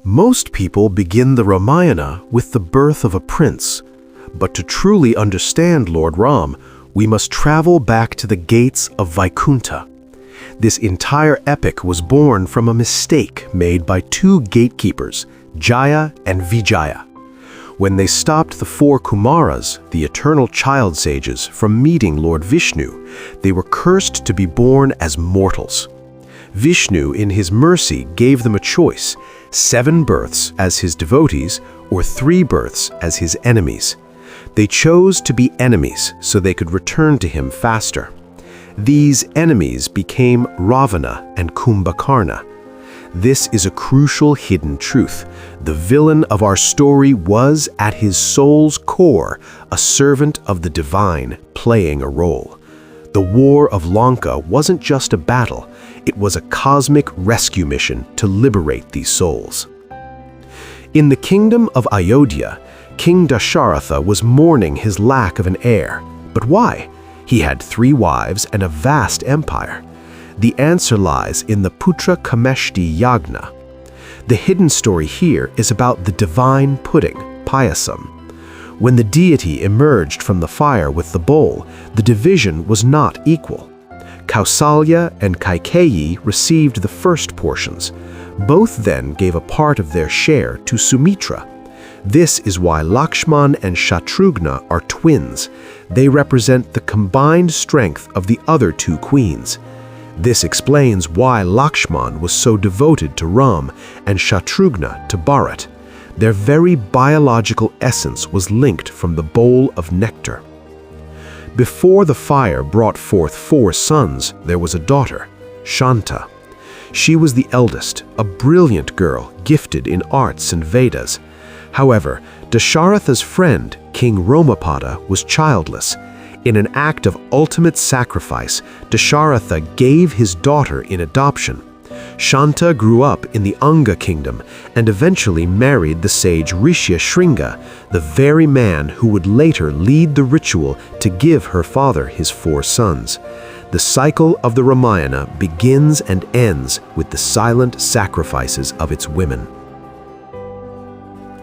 Most people begin the Ramayana with the birth of a prince, but to truly understand Lord Ram, we must travel back to the gates of Vaikunta. This entire epic was born from a mistake made by two gatekeepers, Jaya and Vijaya. When they stopped the four Kumaras, the eternal child sages, from meeting Lord Vishnu, they were cursed to be born as mortals. Vishnu, in his mercy, gave them a choice: 7 births as his devotees or 3 births as his enemies. They chose to be enemies so they could return to him faster. These enemies became Ravana and Kumbhakarna. This is a crucial hidden truth. The villain of our story was, at his soul's core, a servant of the divine playing a role. The War of Lanka wasn't just a battle, it was a cosmic rescue mission to liberate these souls. In the kingdom of Ayodhya, King Dasharatha was mourning his lack of an heir. But why? He had 3 wives and a vast empire. The answer lies in the Putra Kameshti Yagna. The hidden story here is about the divine pudding, payasam. When the deity emerged from the fire with the bowl, the division was not equal. Kausalya and Kaikeyi received the first portions. Both then gave a part of their share to Sumitra. This is why Lakshman and Shatrughna are twins. They represent the combined strength of the other 2 queens. This explains why Lakshman was so devoted to Ram and Shatrughna to Bharat. Their very biological essence was linked from the bowl of nectar. Before the fire brought forth 4 sons, there was a daughter, Shanta. She was the eldest, a brilliant girl gifted in arts and Vedas. However, Dasharatha's friend, King Romapada, was childless. In an act of ultimate sacrifice, Dasharatha gave his daughter in adoption. Shanta grew up in the Anga kingdom and eventually married the sage Rishyashringa, the very man who would later lead the ritual to give her father his 4 sons. The cycle of the Ramayana begins and ends with the silent sacrifices of its women.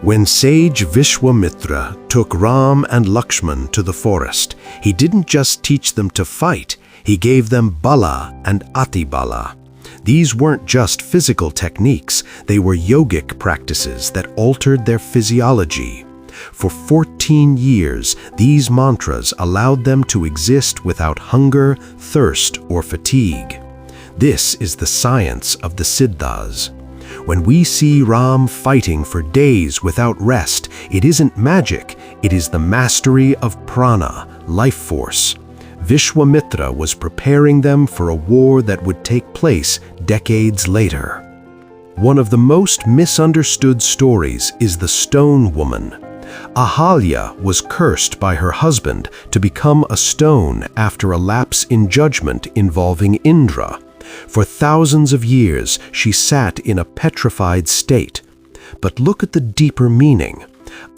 When sage Vishwamitra took Ram and Lakshman to the forest, he didn't just teach them to fight, he gave them Bala and Atibala. These weren't just physical techniques, they were yogic practices that altered their physiology. For 14 years, these mantras allowed them to exist without hunger, thirst, or fatigue. This is the science of the Siddhas. When we see Ram fighting for days without rest, it isn't magic, it is the mastery of prana, life force. Vishwamitra was preparing them for a war that would take place decades later. One of the most misunderstood stories is the stone woman. Ahalya was cursed by her husband to become a stone after a lapse in judgment involving Indra. For thousands of years, she sat in a petrified state. But look at the deeper meaning.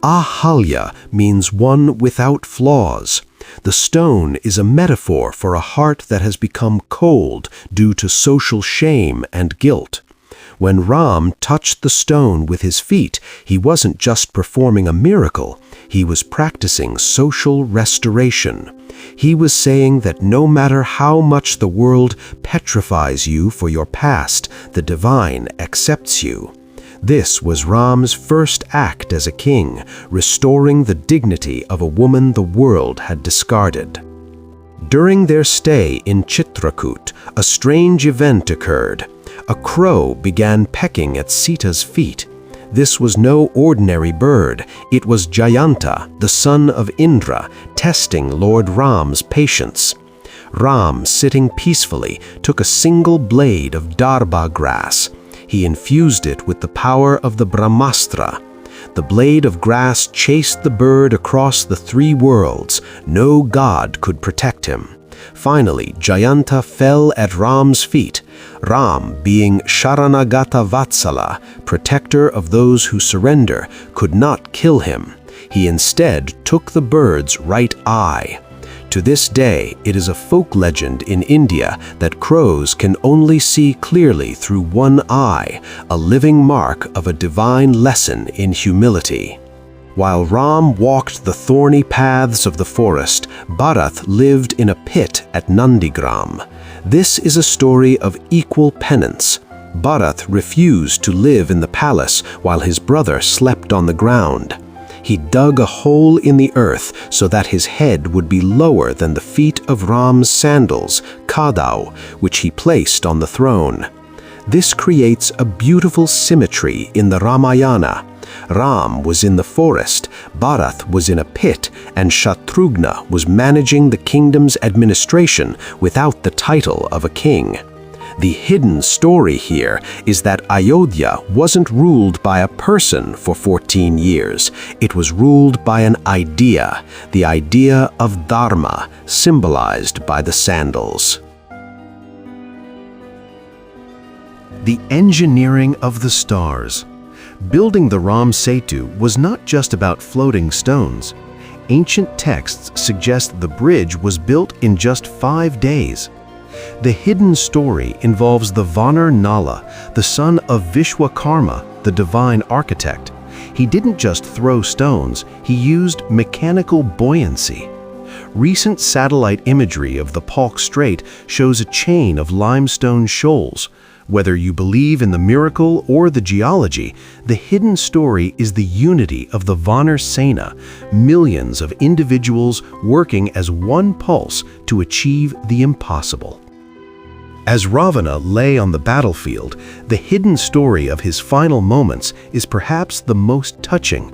Ahalya means one without flaws. The stone is a metaphor for a heart that has become cold due to social shame and guilt. When Ram touched the stone with his feet, he wasn't just performing a miracle, he was practicing social restoration. He was saying that no matter how much the world petrifies you for your past, the divine accepts you. This was Ram's first act as a king, restoring the dignity of a woman the world had discarded. During their stay in Chitrakoot, a strange event occurred. A crow began pecking at Sita's feet. This was no ordinary bird. It was Jayanta, the son of Indra, testing Lord Ram's patience. Ram, sitting peacefully, took a single blade of darba grass. He infused it with the power of the Brahmastra. The blade of grass chased the bird across the 3 worlds. No god could protect him. Finally, Jayanta fell at Ram's feet. Ram, being Sharanagata Vatsala, protector of those who surrender, could not kill him. He instead took the bird's right eye. To this day, it is a folk legend in India that crows can only see clearly through one eye, a living mark of a divine lesson in humility. While Ram walked the thorny paths of the forest, Bharath lived in a pit at Nandigram. This is a story of equal penance. Bharath refused to live in the palace while his brother slept on the ground. He dug a hole in the earth so that his head would be lower than the feet of Ram's sandals, Kadau, which he placed on the throne. This creates a beautiful symmetry in the Ramayana. Ram was in the forest, Bharath was in a pit, and Shatrughna was managing the kingdom's administration without the title of a king. The hidden story here is that Ayodhya wasn't ruled by a person for 14 years. It was ruled by an idea, the idea of Dharma, symbolized by the sandals. The engineering of the stars. Building the Ram Setu was not just about floating stones. Ancient texts suggest the bridge was built in just 5 days. The hidden story involves the Vanar Nala, the son of Vishwakarma, the divine architect. He didn't just throw stones, he used mechanical buoyancy. Recent satellite imagery of the Palk Strait shows a chain of limestone shoals. Whether you believe in the miracle or the geology, the hidden story is the unity of the Vanar Sena, millions of individuals working as one pulse to achieve the impossible. As Ravana lay on the battlefield, the hidden story of his final moments is perhaps the most touching.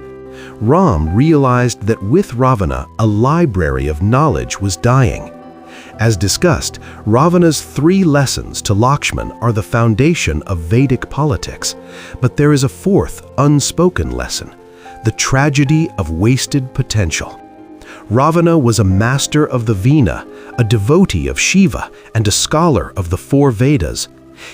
Ram realized that with Ravana, a library of knowledge was dying. As discussed, Ravana's 3 lessons to Lakshman are the foundation of Vedic politics. But there is a 4th, unspoken lesson: the tragedy of wasted potential. Ravana was a master of the Veena, a devotee of Shiva, and a scholar of the 4 Vedas.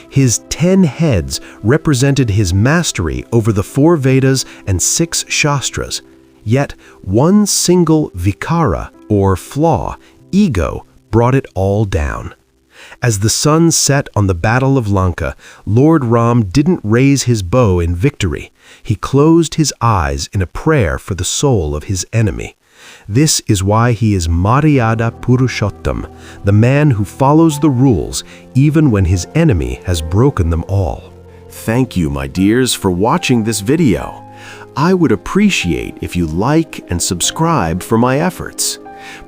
His 10 heads represented his mastery over the 4 Vedas and 6 Shastras. Yet one single vikara, or flaw, ego, brought it all down. As the sun set on the Battle of Lanka, Lord Ram didn't raise his bow in victory. He closed his eyes in a prayer for the soul of his enemy. This is why he is Maryada Purushottam, the man who follows the rules even when his enemy has broken them all. Thank you, my dears, for watching this video. I would appreciate if you like and subscribe for my efforts.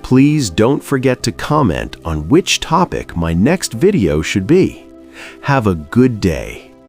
Please don't forget to comment on which topic my next video should be. Have a good day.